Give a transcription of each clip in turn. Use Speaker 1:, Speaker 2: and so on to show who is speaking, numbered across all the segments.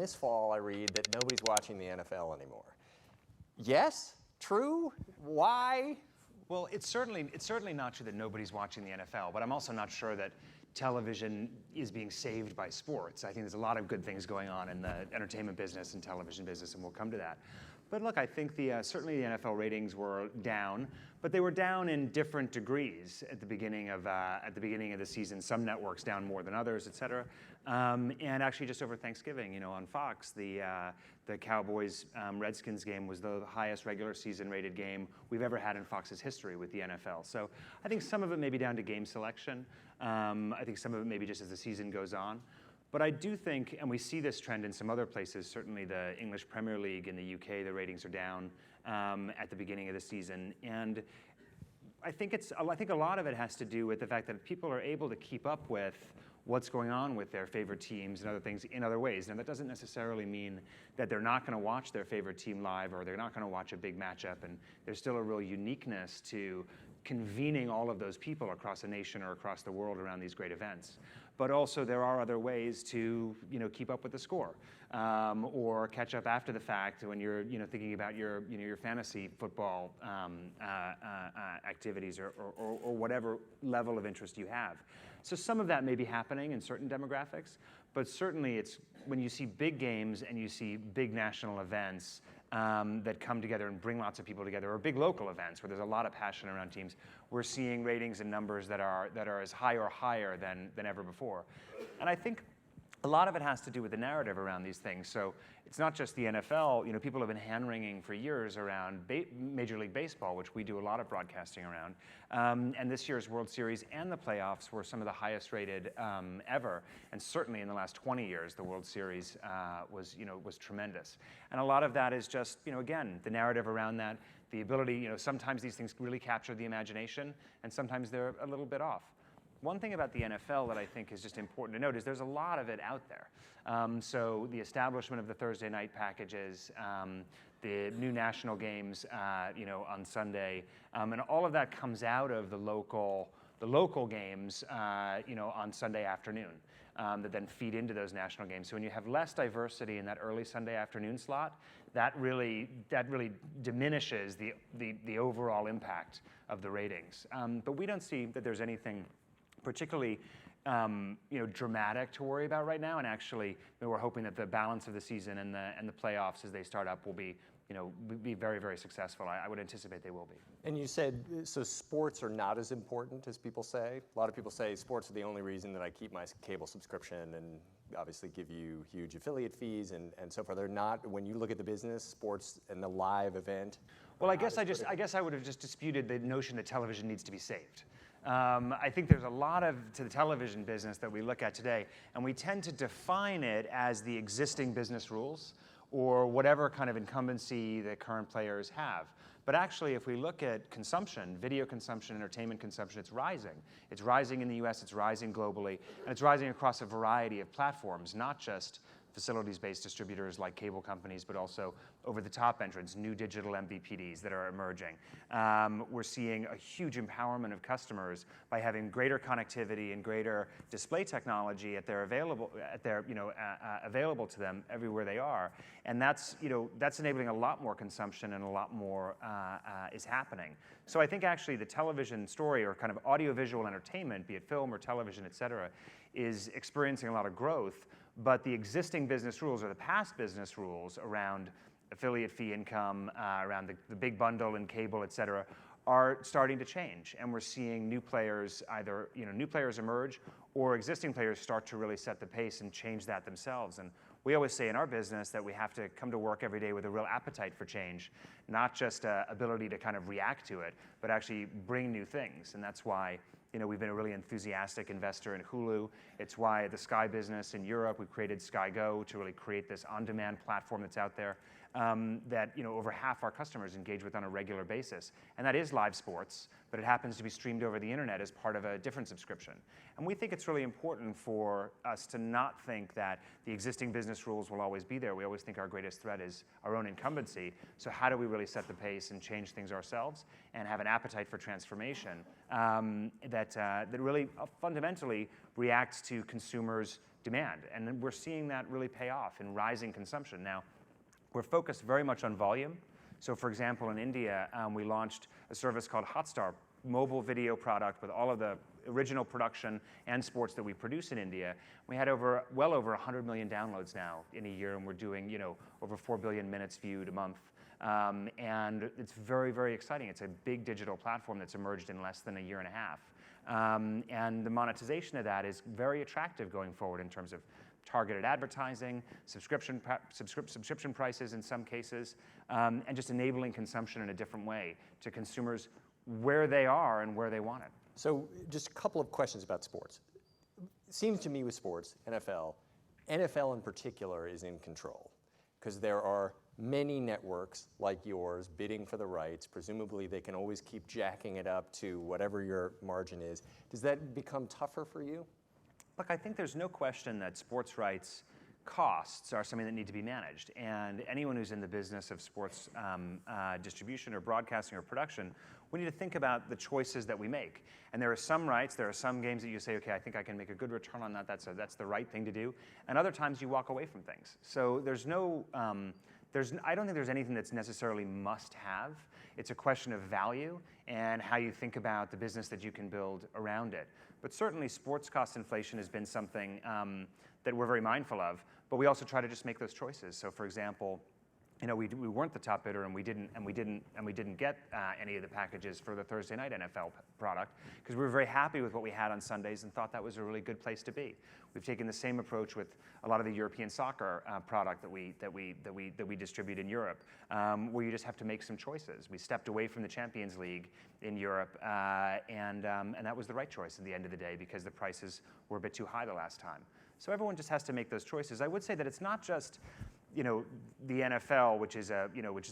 Speaker 1: this fall I read that nobody's watching the NFL anymore. Yes? True? Why?
Speaker 2: Well, it's certainly not true that nobody's watching the NFL, but I'm also not sure that television is being saved by sports. I think there's a lot of good things going on in the entertainment business and television business, and we'll come to that. But look, I think certainly the NFL ratings were down, but they were down in different degrees at the beginning of the season. Some networks down more than others, et cetera. And actually, just over Thanksgiving, on Fox, the Cowboys Redskins game was the highest regular season rated game we've ever had in Fox's history with the NFL. So I think some of it may be down to game selection. I think some of it maybe just as the season goes on. But I do think, and we see this trend in some other places, certainly the English Premier League in the UK, the ratings are down at the beginning of the season. And I think a lot of it has to do with the fact that people are able to keep up with what's going on with their favorite teams and other things in other ways. And that doesn't necessarily mean that they're not going to watch their favorite team live or they're not going to watch a big matchup. And there's still a real uniqueness to convening all of those people across a nation or across the world around these great events. But also there are other ways to keep up with the score or catch up after the fact when you're thinking about your fantasy football activities or whatever level of interest you have. So some of that may be happening in certain demographics, but certainly it's when you see big games and you see big national events that come together and bring lots of people together, or big local events where there's a lot of passion around teams, we're seeing ratings and numbers that are as high or higher than ever before. And I think a lot of it has to do with the narrative around these things. So it's not just the NFL. People have been hand-wringing for years around Major League Baseball, which we do a lot of broadcasting around. And this year's World Series and the playoffs were some of the highest rated ever. And certainly in the last 20 years, the World Series was tremendous. And a lot of that is just, again, the narrative around that, the ability, sometimes these things really capture the imagination, and sometimes they're a little bit off. One thing about the NFL that I think is just important to note is there's a lot of it out there. So the establishment of the Thursday night packages, the new national games, on Sunday, and all of that comes out of the local games, on Sunday afternoon that then feed into those national games. So when you have less diversity in that early Sunday afternoon slot, that really diminishes the overall impact of the ratings. But we don't see that there's anything particularly dramatic to worry about right now, and actually we're hoping that the balance of the season and the playoffs as they start up will be very, very successful. I would anticipate they will be.
Speaker 1: And you said, so sports are not as important as people say? A lot of people say sports are the only reason that I keep my cable subscription and obviously give you huge affiliate fees and so forth. They're not, when you look at the business, sports and the live event.
Speaker 2: Well, I guess I would have just disputed the notion that television needs to be saved. I think there's a lot to the television business that we look at today, and we tend to define it as the existing business rules or whatever kind of incumbency the current players have. But actually, if we look at consumption, video consumption, entertainment consumption, it's rising. It's rising in the US, it's rising globally, and it's rising across a variety of platforms, not just facilities-based distributors like cable companies, but also over-the-top entrants, new digital MVPDs that are emerging. We're seeing a huge empowerment of customers by having greater connectivity and greater display technology available to them everywhere they are, and that's enabling a lot more consumption and a lot more is happening. So I think actually the television story or kind of audiovisual entertainment, be it film or television, et cetera, is experiencing a lot of growth. But the existing business rules or the past business rules around affiliate fee income, around the big bundle and cable, et cetera, are starting to change. And we're seeing new players emerge or existing players start to really set the pace and change that themselves. And we always say in our business that we have to come to work every day with a real appetite for change, not just ability to kind of react to it, but actually bring new things. And that's why we've been a really enthusiastic investor in Hulu. It's why the Sky business in Europe, we've created Sky Go to really create this on-demand platform that's out there that over half our customers engage with on a regular basis. And that is live sports, but it happens to be streamed over the internet as part of a different subscription. And we think it's really important for us to not think that the existing business rules will always be there. We always think our greatest threat is our own incumbency. So how do we really set the pace and change things ourselves and have an appetite for transformation that really fundamentally reacts to consumers' demand. And we're seeing that really pay off in rising consumption. Now, we're focused very much on volume. So for example, in India, we launched a service called Hotstar, mobile video product with all of the original production and sports that we produce in India. We had well over 100 million downloads now in a year, and we're doing over 4 billion minutes viewed a month. And it's very, very exciting. It's a big digital platform that's emerged in less than a year and a half. And the monetization of that is very attractive going forward in terms of targeted advertising, subscription prices in some cases, and just enabling consumption in a different way to consumers where they are and where they want it.
Speaker 1: So just a couple of questions about sports. It seems to me with sports, NFL in particular is in control because there are many networks like yours bidding for the rights. Presumably they can always keep jacking it up to whatever your margin is. Does that become tougher for you?
Speaker 2: Look, I think there's no question that sports rights costs are something that need to be managed. And anyone who's in the business of sports distribution or broadcasting or production, we need to think about the choices that we make. And there are some rights, there are some games that you say, okay, I think I can make a good return on that, that's the right thing to do. And other times you walk away from things. So there's no, I don't think there's anything that's necessarily must have. It's a question of value and how you think about the business that you can build around it. But certainly sports cost inflation has been something that we're very mindful of, but we also try to just make those choices. So for example, we weren't the top bidder, and we didn't get any of the packages for the Thursday night NFL product because we were very happy with what we had on Sundays and thought that was a really good place to be. We've taken the same approach with a lot of the European soccer product that we distribute in Europe, where you just have to make some choices. We stepped away from the Champions League in Europe, and that was the right choice at the end of the day because the prices were a bit too high the last time. So everyone just has to make those choices. I would say that it's not just the NFL, which is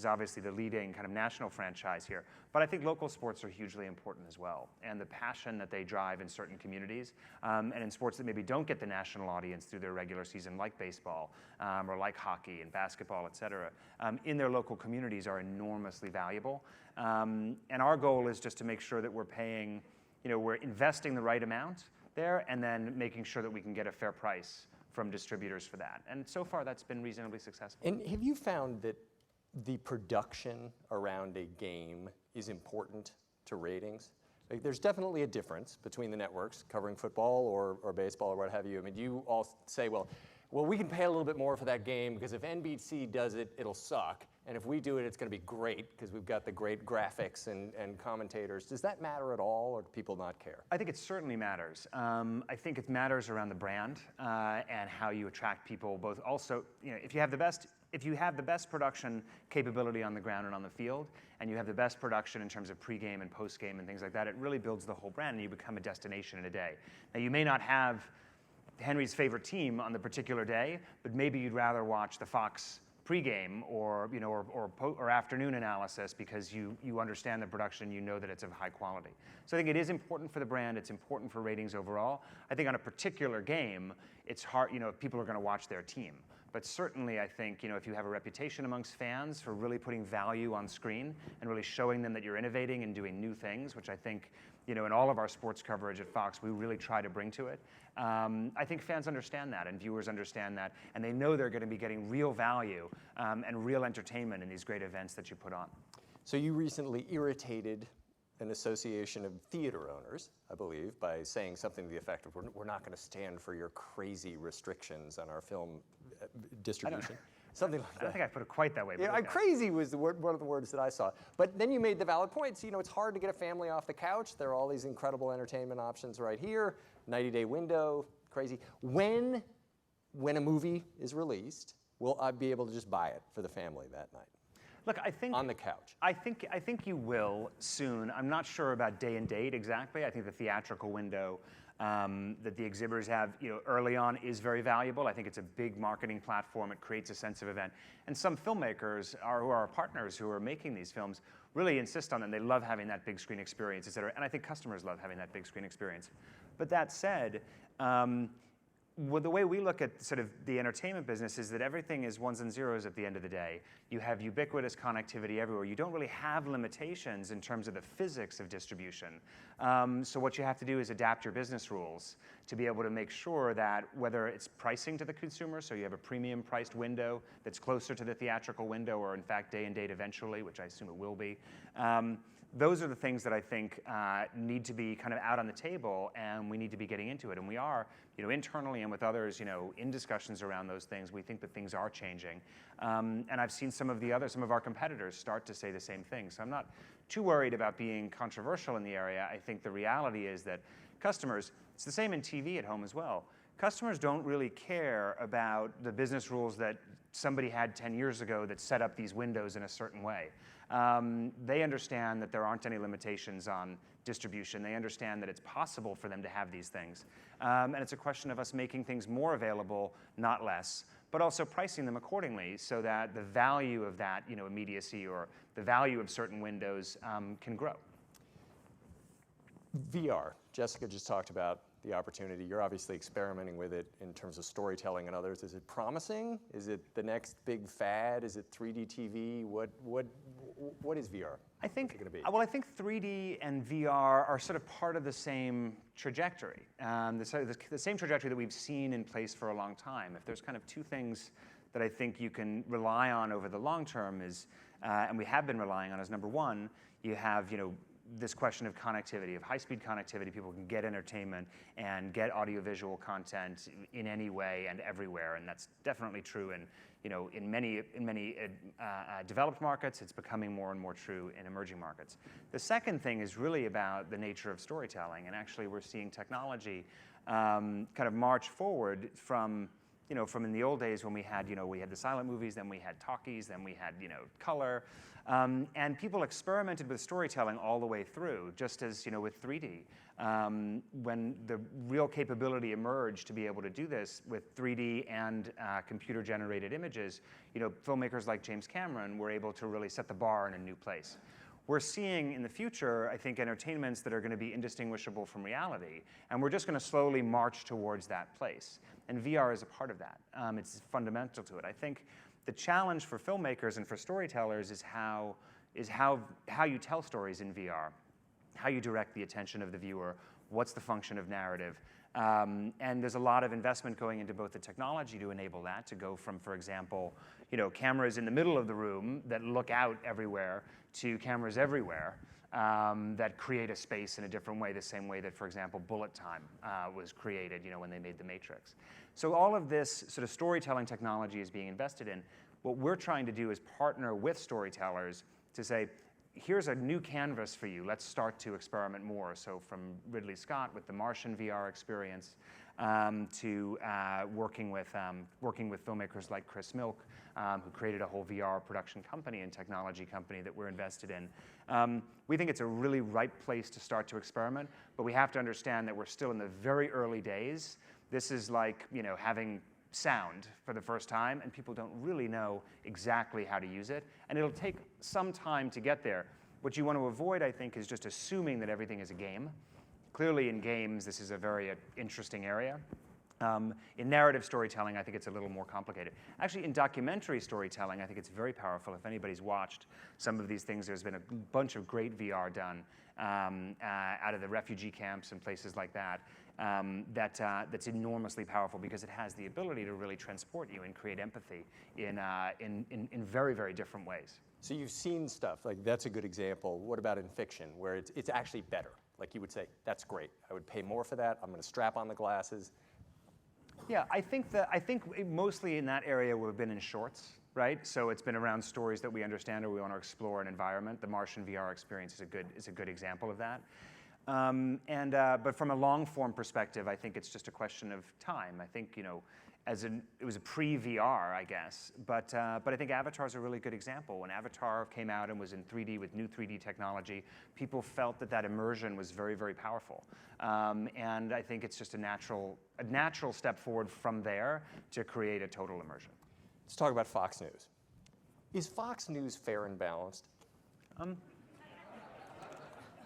Speaker 2: obviously the leading kind of national franchise here. But I think local sports are hugely important as well, and the passion that they drive in certain communities, and in sports that maybe don't get the national audience through their regular season, like baseball or like hockey and basketball, et cetera, in their local communities are enormously valuable. And our goal is just to make sure that we're paying, we're investing the right amount there, and then making sure that we can get a fair price from distributors for that. And so far, that's been reasonably successful.
Speaker 1: And have you found that the production around a game is important to ratings? Like, there's definitely a difference between the networks covering football or baseball or what have you. I mean, do you all say, well, we can pay a little bit more for that game because if NBC does it, it'll suck. And if we do it, it's going to be great because we've got the great graphics and commentators. Does that matter at all, or do people not care?
Speaker 2: I think it certainly matters. I think it matters around the brand and how you attract people. Both also, if you have the best production capability on the ground and on the field, and you have the best production in terms of pregame and postgame and things like that, it really builds the whole brand, and you become a destination in a day. Now, you may not have Henry's favorite team on the particular day, but maybe you'd rather watch the Fox pregame or afternoon analysis because you understand the production, you know that it's of high quality. So I think it is important for the brand, it's important for ratings overall. I think on a particular game, it's hard, people are going to watch their team. But certainly I think, if you have a reputation amongst fans for really putting value on screen and really showing them that you're innovating and doing new things, which I think, in all of our sports coverage at Fox, we really try to bring to it. I think fans understand that and viewers understand that, and they know they're going to be getting real value and real entertainment in these great events that you put on.
Speaker 1: So you recently irritated an association of theater owners, I believe, by saying something to the effect of, we're not going to stand for your crazy restrictions on our film distribution. Something like that.
Speaker 2: I don't think I put it quite that way.
Speaker 1: Yeah,
Speaker 2: okay.
Speaker 1: Crazy was one of the words that I saw. But then you made the valid points. It's hard to get a family off the couch. There are all these incredible entertainment options right here. 90-day window, crazy. When a movie is released, will I be able to just buy it for the family that night?
Speaker 2: Look, I think
Speaker 1: on the couch.
Speaker 2: I think you will soon. I'm not sure about day and date exactly. I think the theatrical window that the exhibitors have, early on is very valuable. I think it's a big marketing platform. It creates a sense of event. And some filmmakers who are our partners who are making these films really insist on them. They love having that big screen experience, et cetera. And I think customers love having that big screen experience. But that said, the way we look at sort of the entertainment business is that everything is ones and zeros at the end of the day. You have ubiquitous connectivity everywhere. You don't really have limitations in terms of the physics of distribution. So what you have to do is adapt your business rules to be able to make sure that whether it's pricing to the consumer, so you have a premium priced window that's closer to the theatrical window, or in fact day and date eventually, which I assume it will be. Those are the things that I think need to be kind of out on the table, and we need to be getting into it. And we are, internally and with others, in discussions around those things. We think that things are changing, and I've seen some of our competitors start to say the same thing. So I'm not too worried about being controversial in the area. I think the reality is that customers, it's the same in TV at home as well. Customers don't really care about the business rules that somebody had 10 years ago that set up these windows in a certain way. They understand that there aren't any limitations on distribution. They understand that it's possible for them to have these things. And it's a question of us making things more available, not less, but also pricing them accordingly so that the value of that immediacy or the value of certain windows can grow.
Speaker 1: VR, Jessica just talked about the opportunity. You're obviously experimenting with it in terms of storytelling and others. Is it promising? Is it the next big fad? Is it 3D TV? What is VR?
Speaker 2: I think,
Speaker 1: gonna be?
Speaker 2: well, I think 3D and VR are sort of part of the same trajectory, the same trajectory that we've seen in place for a long time. If there's kind of two things that I think you can rely on over the long term is, and we have been relying on, is number one, you have, this question of connectivity, of high-speed connectivity. People can get entertainment and get audiovisual content in any way and everywhere, and that's definitely true in many developed markets. It's becoming more and more true in emerging markets. The second thing is really about the nature of storytelling, and actually we're seeing technology kind of march forward from in the old days when we had the silent movies, then we had talkies, then we had color. And people experimented with storytelling all the way through, just as with 3D. When the real capability emerged to be able to do this with 3D and computer-generated images, filmmakers like James Cameron were able to really set the bar in a new place. We're seeing in the future, I think, entertainments that are going to be indistinguishable from reality, and we're just going to slowly march towards that place. And VR is a part of that. It's fundamental to it. I think the challenge for filmmakers and for storytellers is how you tell stories in VR, how you direct the attention of the viewer, what's the function of narrative. And there's a lot of investment going into both the technology to enable that, to go from, for example, cameras in the middle of the room that look out everywhere to cameras everywhere that create a space in a different way, the same way that, for example, bullet time was created when they made The Matrix. So all of this sort of storytelling technology is being invested in. What we're trying to do is partner with storytellers to say, here's a new canvas for you. Let's start to experiment more. So from Ridley Scott with the Martian VR experience to working with filmmakers like Chris Milk, who created a whole VR production company and technology company that we're invested in. We think it's a really ripe place to start to experiment, but we have to understand that we're still in the very early days. This is like having sound for the first time, and people don't really know exactly how to use it, and it'll take some time to get there. What you want to avoid, I think, is just assuming that everything is a game. Clearly in games, this is a very interesting area. In narrative storytelling, I think it's a little more complicated. Actually, in documentary storytelling, I think it's very powerful. If anybody's watched some of these things, there's been a bunch of great VR done out of the refugee camps and places like that. That's enormously powerful because it has the ability to really transport you and create empathy in very, very different ways.
Speaker 1: So you've seen stuff, like that's a good example. What about in fiction, where it's actually better? Like you would say, that's great. I would pay more for that. I'm going to strap on the glasses.
Speaker 2: Yeah, I think mostly in that area we've been in shorts, right? So it's been around stories that we understand or we want to explore an environment. The Martian VR experience is a good example of that. But from a long-form perspective, I think it's just a question of time. I think it was a pre-VR, I guess, but I think Avatar is a really good example. When Avatar came out and was in 3D with new 3D technology, people felt that immersion was very, very powerful. And I think it's just a natural step forward from there to create a total immersion.
Speaker 1: Let's talk about Fox News. Is Fox News fair and balanced?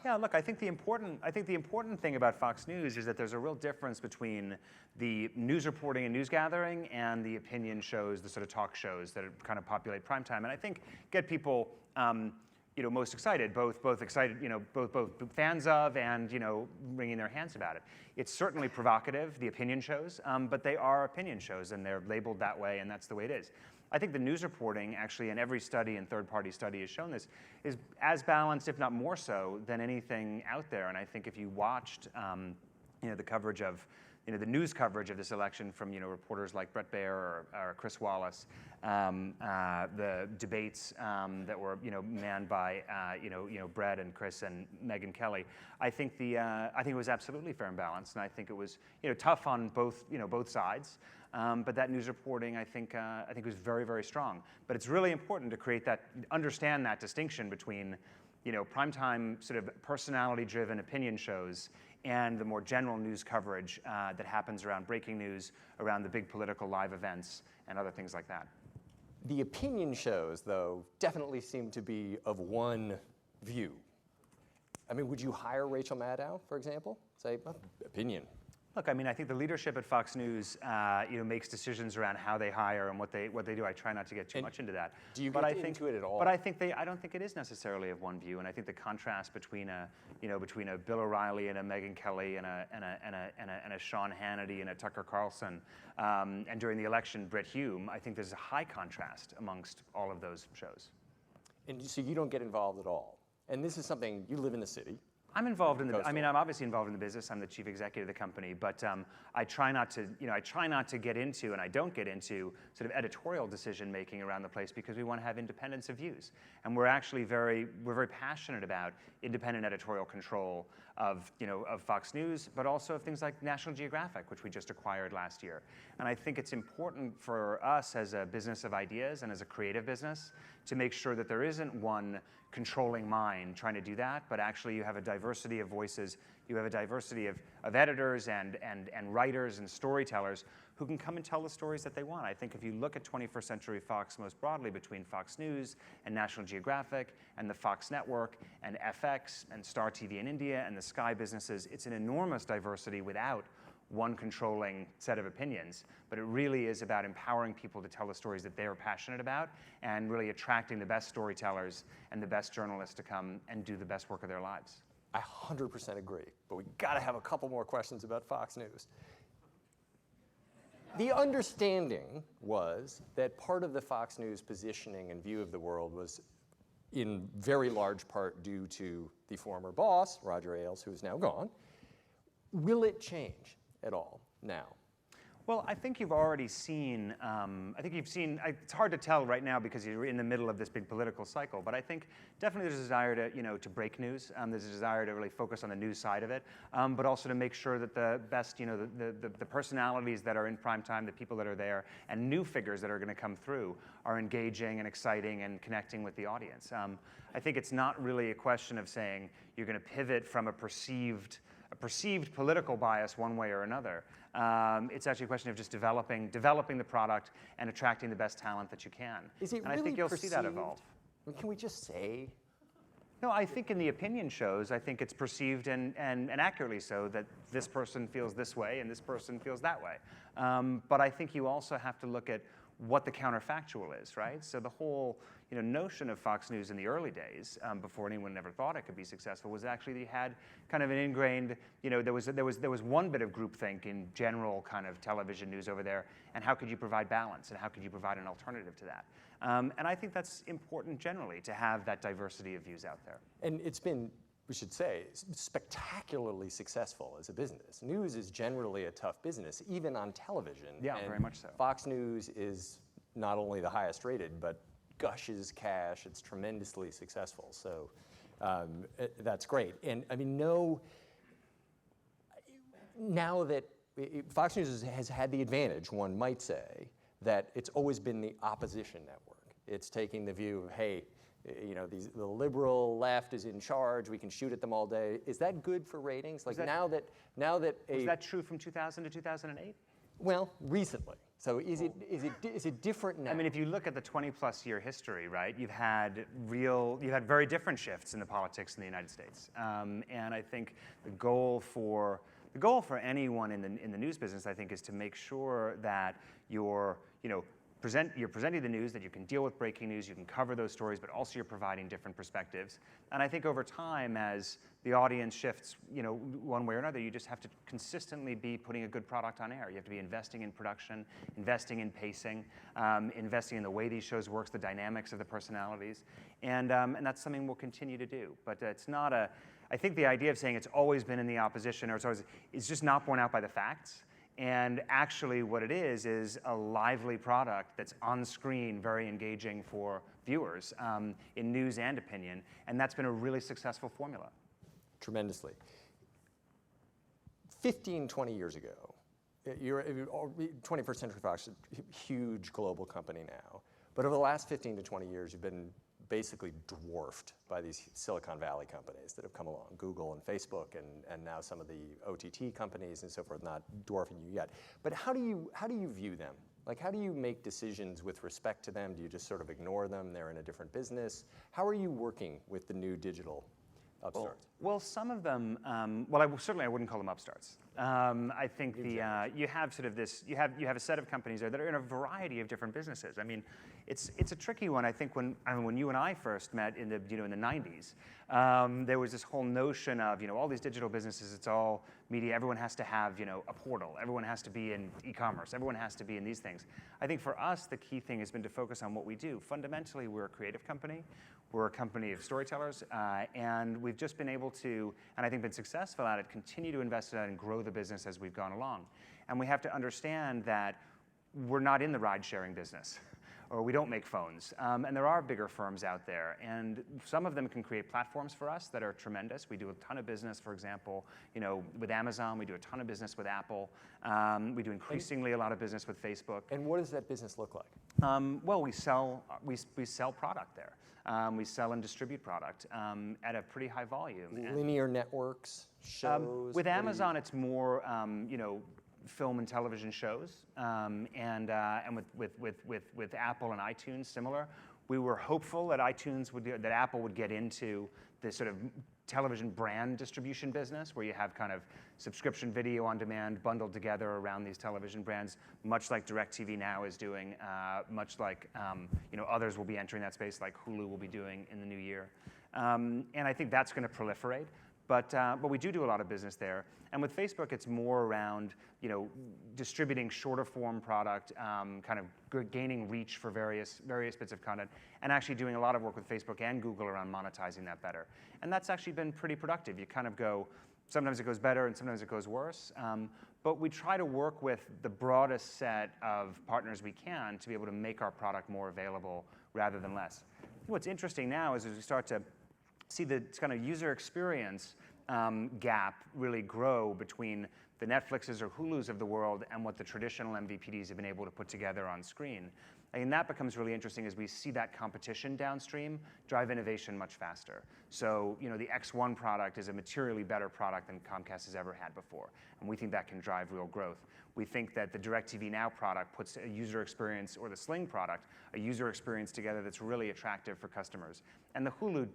Speaker 2: Yeah, look, I think the important thing about Fox News is that there's a real difference between the news reporting and news gathering and the opinion shows, the sort of talk shows that kind of populate primetime, and I think get people most excited, both excited, both fans of and wringing their hands about it. It's certainly provocative, the opinion shows, but they are opinion shows, and they're labeled that way, and that's the way it is. I think the news reporting, actually, in every study and third-party study has shown this, is as balanced, if not more so, than anything out there. And I think if you watched, the coverage of, the news coverage of this election from, reporters like Bret Baier or Chris Wallace, the debates that were, manned by, Bret and Chris and Megyn Kelly, I think it was absolutely fair and balanced, and I think it was, tough on both sides. But that news reporting, I think was very, very strong. But it's really important to understand that distinction between, primetime sort of personality-driven opinion shows and the more general news coverage that happens around breaking news, around the big political live events, and other things like that.
Speaker 1: The opinion shows, though, definitely seem to be of one view. I mean, would you hire Rachel Maddow, for example? Say, opinion.
Speaker 2: Look, I think the leadership at Fox News, makes decisions around how they hire and what they do. I try not to get too much into that.
Speaker 1: Do you get into it at all?
Speaker 2: But I don't think it is necessarily of one view, and I think the contrast between a Bill O'Reilly and a Megyn Kelly and a Sean Hannity and a Tucker Carlson, and during the election, Bret Hume, I think there's a high contrast amongst all of those shows.
Speaker 1: And so you don't get involved at all. And this is something, you live in the city.
Speaker 2: I'm involved in I'm obviously involved in the business. I'm the chief executive of the company, but I try not to get into, and I don't get into, sort of editorial decision making around the place, because we want to have independence of views, and we're actually very passionate about independent editorial control of Fox News, but also of things like National Geographic, which we just acquired last year. And I think it's important for us as a business of ideas and as a creative business to make sure that there isn't one controlling mind trying to do that, but actually you have a diversity of voices, you have a diversity of editors and writers and storytellers who can come and tell the stories that they want. I think if you look at 21st Century Fox most broadly, between Fox News and National Geographic and the Fox Network and FX and Star TV in India and the Sky businesses, it's an enormous diversity without one controlling set of opinions, but it really is about empowering people to tell the stories that they're passionate about and really attracting the best storytellers and the best journalists to come and do the best work of their lives.
Speaker 1: I 100% agree, but we got to have a couple more questions about Fox News. The understanding was that part of the Fox News positioning and view of the world was in very large part due to the former boss, Roger Ailes, who is now gone. Will it change at all now?
Speaker 2: Well, I think you've already seen, it's hard to tell right now because you're in the middle of this big political cycle, but I think definitely there's a desire to break news. There's a desire to really focus on the news side of it, but also to make sure that the best, the personalities that are in prime time, the people that are there, and new figures that are going to come through are engaging and exciting and connecting with the audience. I think it's not really a question of saying you're going to pivot from a perceived political bias one way or another. It's actually a question of just developing the product and attracting the best talent that you can.
Speaker 1: Is it
Speaker 2: and
Speaker 1: really
Speaker 2: I think you'll
Speaker 1: perceived?
Speaker 2: see that evolve.
Speaker 1: Can we just say?
Speaker 2: No, I think in the opinion shows, I think it's perceived and accurately so that this person feels this way and this person feels that way. But I think you also have to look at what the counterfactual is, right? So the whole notion of Fox News in the early days, before anyone ever thought it could be successful, was actually that you had kind of an ingrained, there was one bit of groupthink in general kind of television news over there, and how could you provide balance, and how could you provide an alternative to that? And I think that's important generally, to have that diversity of views out there.
Speaker 1: And it's been, we should say, spectacularly successful as a business. News is generally a tough business, even on television.
Speaker 2: Yeah,
Speaker 1: and
Speaker 2: very much so.
Speaker 1: Fox News is not only the highest rated, but gushes cash. It's tremendously successful. So that's great. And I mean, now that Fox News has had the advantage, one might say, that it's always been the opposition network. It's taking the view of, hey, the liberal left is in charge. We can shoot at them all day. Is that good for ratings? Like now that
Speaker 2: was that true from 2000 to 2008?
Speaker 1: Well, recently. So is it different now?
Speaker 2: I mean, if you look at the 20-plus year history, right, you've had very different shifts in the politics in the United States, and I think the goal for anyone in the news business, I think, is to make sure that you're you're presenting the news, that you can deal with breaking news, you can cover those stories, but also you're providing different perspectives. And I think over time, as the audience shifts, one way or another, you just have to consistently be putting a good product on air. You have to be investing in production, investing in pacing, investing in the way these shows work, the dynamics of the personalities, and that's something we'll continue to do. But it's not I think the idea of saying it's always been in the opposition or it's just not borne out by the facts. And actually what it is a lively product that's on screen, very engaging for viewers in news and opinion. And that's been a really successful formula.
Speaker 1: Tremendously. 15, 20 years ago, you're 21st Century Fox, a huge global company now. But over the last 15 to 20 years, you've been basically dwarfed by these Silicon Valley companies that have come along, Google and Facebook, and now some of the OTT companies and so forth, not dwarfing you yet. But how do you view them? Like, how do you make decisions with respect to them? Do you just sort of ignore them? They're in a different business. How are you working with the new digital upstarts?
Speaker 2: Well, some of them, I wouldn't call them upstarts. I think you have sort of this, you have a set of companies there that are in a variety of different businesses. I mean, it's a tricky one. I think when you and I first met in the 90s, there was this whole notion of all these digital businesses. It's all media. Everyone has to have a portal. Everyone has to be in e-commerce. Everyone has to be in these things. I think for us, the key thing has been to focus on what we do. Fundamentally, we're a creative company. We're a company of storytellers, and we've just been able to, and I think been successful at it, continue to invest in it and grow the business as we've gone along. And we have to understand that we're not in the ride-sharing business, or we don't make phones. And there are bigger firms out there, and some of them can create platforms for us that are tremendous. We do a ton of business, for example, with Amazon. We do a ton of business with Apple. We do increasingly a lot of business with Facebook.
Speaker 1: And what does that business look like?
Speaker 2: Well, we sell product there. We sell and distribute product at a pretty high volume.
Speaker 1: Linear networks, shows?
Speaker 2: With Amazon, it's more, film and television shows, and with Apple and iTunes, similar. We were hopeful that that Apple would get into this sort of television brand distribution business, where you have kind of subscription video on demand bundled together around these television brands, much like DirecTV Now is doing, much like others will be entering that space, like Hulu will be doing in the new year. And I think that's going to proliferate. But we do a lot of business there. And with Facebook, it's more around distributing shorter form product, kind of gaining reach for various bits of content, and actually doing a lot of work with Facebook and Google around monetizing that better. And that's actually been pretty productive. You kind of go, sometimes it goes better and sometimes it goes worse. But we try to work with the broadest set of partners we can to be able to make our product more available rather than less. What's interesting now is as we start to see the kind of user experience gap really grow between the Netflixes or Hulus of the world and what the traditional MVPDs have been able to put together on screen. And that becomes really interesting as we see that competition downstream drive innovation much faster. So, the X1 product is a materially better product than Comcast has ever had before, and we think that can drive real growth. We think that the DirecTV Now product puts a user experience, or the Sling product, a user experience together that's really attractive for customers. And the Hulu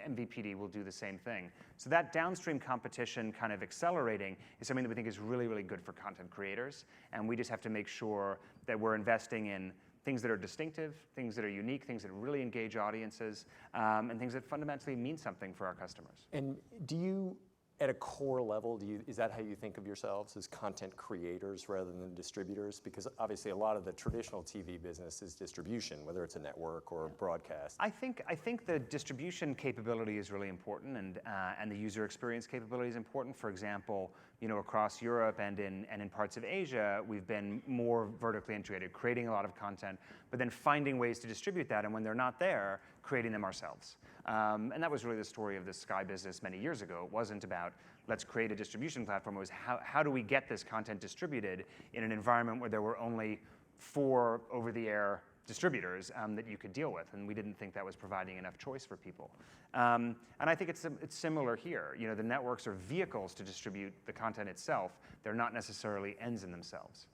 Speaker 2: MVPD will do the same thing. So that downstream competition kind of accelerating is something that we think is really, really good for content creators. And we just have to make sure that we're investing in things that are distinctive, things that are unique, things that really engage audiences, and things that fundamentally mean something for our customers.
Speaker 1: And do you, at a core level, is that how you think of yourselves, as content creators rather than distributors? Because obviously a lot of the traditional TV business is distribution, whether it's a network or broadcast.
Speaker 2: I think the distribution capability is really important, and the user experience capability is important. For example, across Europe and in parts of Asia, we've been more vertically integrated, creating a lot of content, but then finding ways to distribute that, and when they're not there, creating them ourselves. And that was really the story of the Sky business many years ago. It wasn't about let's create a distribution platform. It was how do we get this content distributed in an environment where there were only 4 over-the-air distributors that you could deal with, and we didn't think that was providing enough choice for people. And I think it's similar here. The networks are vehicles to distribute the content itself. They're not necessarily ends in themselves.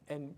Speaker 1: And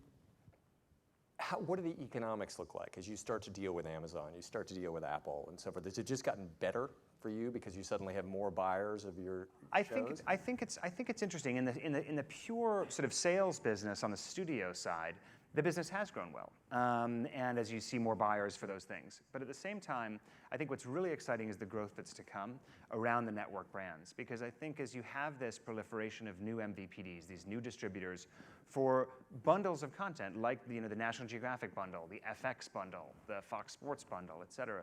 Speaker 1: what do the economics look like as you start to deal with Amazon, you start to deal with Apple and so forth? Has it just gotten better for you because you suddenly have more buyers of your shows?
Speaker 2: I think it's interesting in the pure sort of sales business on the studio side. the business has grown well, and as you see more buyers for those things. But at the same time, I think what's really exciting is the growth that's to come around the network brands, because I think as you have this proliferation of new MVPDs, these new distributors for bundles of content, like the National Geographic bundle, the FX bundle, the Fox Sports bundle, et cetera,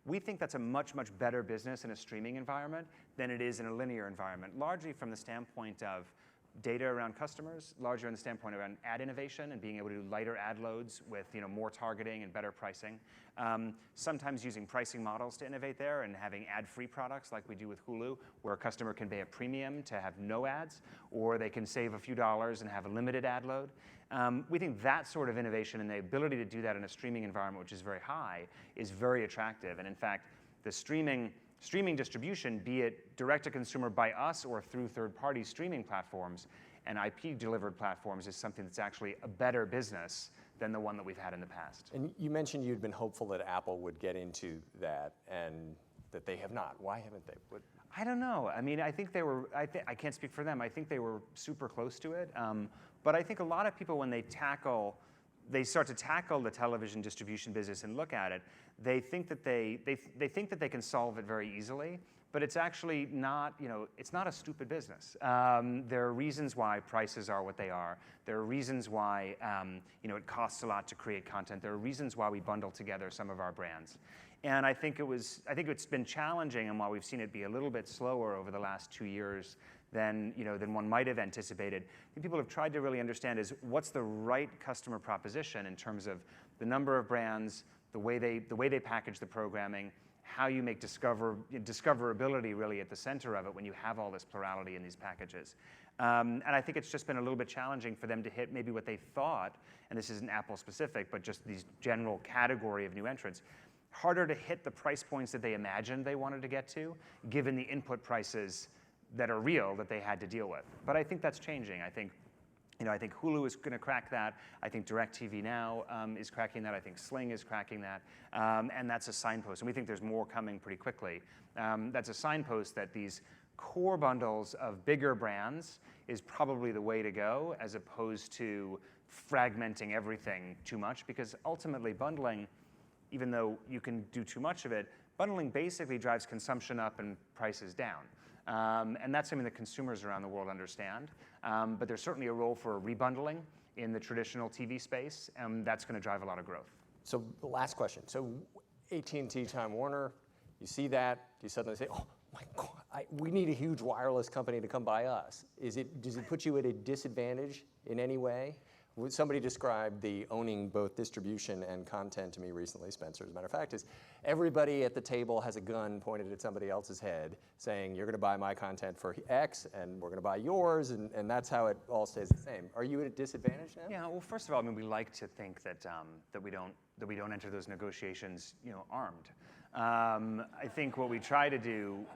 Speaker 2: we think that's a much, much better business in a streaming environment than it is in a linear environment, largely from the standpoint of data around customers, larger in the standpoint around ad innovation and being able to do lighter ad loads with more targeting and better pricing. Sometimes using pricing models to innovate there and having ad-free products like we do with Hulu, where a customer can pay a premium to have no ads, or they can save a few dollars and have a limited ad load. We think that sort of innovation and the ability to do that in a streaming environment, which is very high, is very attractive. And in fact, the streaming distribution, be it direct-to-consumer by us or through third-party streaming platforms and IP-delivered platforms, is something that's actually a better business than the one that we've had in the past.
Speaker 1: And you mentioned you'd been hopeful that Apple would get into that, and that they have not. Why haven't they?
Speaker 2: I don't know. I mean, I think they were, I can't speak for them. I think they were super close to it. But I think a lot of people, when they start to tackle the television distribution business and look at it, they think that they think that they can solve it very easily, but it's actually not, it's not a stupid business. There are reasons why prices are what they are. There are reasons why, it costs a lot to create content. There are reasons why we bundle together some of our brands. And I think it's been challenging, and while we've seen it be a little bit slower over the last 2 years than one might have anticipated, I think people have tried to really understand is what's the right customer proposition in terms of the number of brands, the way they package the programming, how you make discoverability really at the center of it when you have all this plurality in these packages. And I think it's just been a little bit challenging for them to hit maybe what they thought, and this isn't Apple specific, but just these general category of new entrants, harder to hit the price points that they imagined they wanted to get to, given the input prices that are real that they had to deal with. But I think that's changing. I think Hulu is going to crack that. I think DirecTV Now is cracking that. I think Sling is cracking that. And that's a signpost. And we think there's more coming pretty quickly. That's a signpost that these core bundles of bigger brands is probably the way to go, as opposed to fragmenting everything too much. Because ultimately, bundling, even though you can do too much of it, bundling basically drives consumption up and prices down. And that's something that consumers around the world understand. But there's certainly a role for rebundling in the traditional TV space, and that's going to drive a lot of growth.
Speaker 1: So the last question. So AT&T, Time Warner, you see that, you suddenly say, oh my God, we need a huge wireless company to come buy us. Does it put you at a disadvantage in any way? Somebody described the owning both distribution and content to me recently, Spencer, as a matter of fact, is everybody at the table has a gun pointed at somebody else's head saying, you're going to buy my content for X, and we're going to buy yours, and that's how it all stays the same. Are you at a disadvantage now?
Speaker 2: Yeah, well, first of all, I mean, we like to think that we don't enter those negotiations, armed. I think what we try to do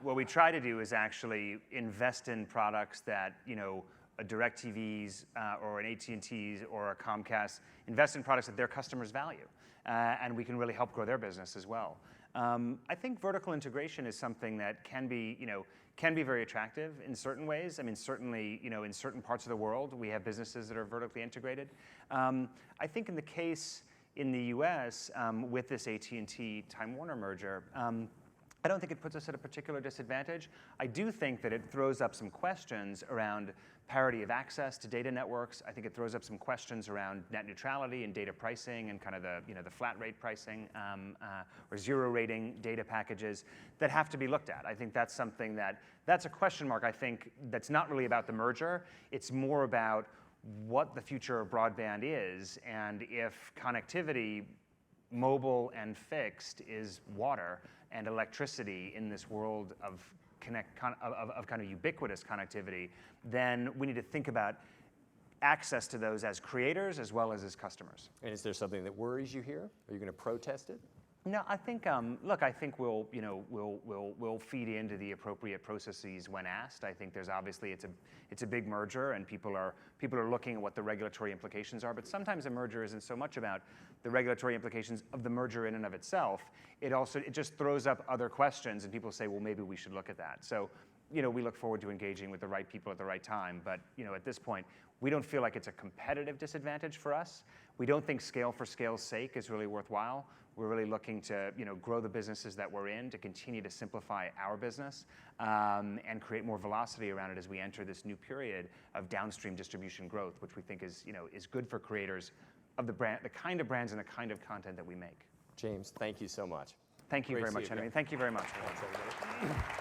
Speaker 2: is actually invest in products that, a DirecTV's or an AT&T's or a Comcast, invest in products that their customers value, and we can really help grow their business as well. I think vertical integration is something that can be very attractive in certain ways. I mean, certainly, in certain parts of the world, we have businesses that are vertically integrated. I think in the case in the U.S. With this AT&T Time Warner merger, I don't think it puts us at a particular disadvantage. I do think that it throws up some questions around parity of access to data networks. I think it throws up some questions around net neutrality and data pricing and kind of the flat rate pricing or zero rating data packages that have to be looked at. I think that's something that's a question mark, I think, that's not really about the merger. It's more about what the future of broadband is, and if connectivity, mobile and fixed, is water and electricity in this world of kind of ubiquitous connectivity, then we need to think about access to those as creators as well as customers.
Speaker 1: And is there something that worries you here? Are you going to protest it?
Speaker 2: No, I think. Look, I think we'll feed into the appropriate processes when asked. I think there's obviously it's a big merger, and people are looking at what the regulatory implications are. But sometimes a merger isn't so much about the regulatory implications of the merger in and of itself. It just throws up other questions, and people say, well, maybe we should look at that. So, we look forward to engaging with the right people at the right time. But at this point, We don't feel like it's a competitive disadvantage for us. We don't think scale for scale's sake is really worthwhile. We're really looking to grow the businesses that we're in, to continue to simplify our business, and create more velocity around it as we enter this new period of downstream distribution growth, which we think is good for creators of the kind of brands and the kind of content that we make.
Speaker 1: James, thank you so much.
Speaker 2: Thank you
Speaker 1: Great
Speaker 2: very
Speaker 1: to see
Speaker 2: much,
Speaker 1: you
Speaker 2: Henry.
Speaker 1: again.
Speaker 2: Thank you very much.
Speaker 1: Thanks, everybody.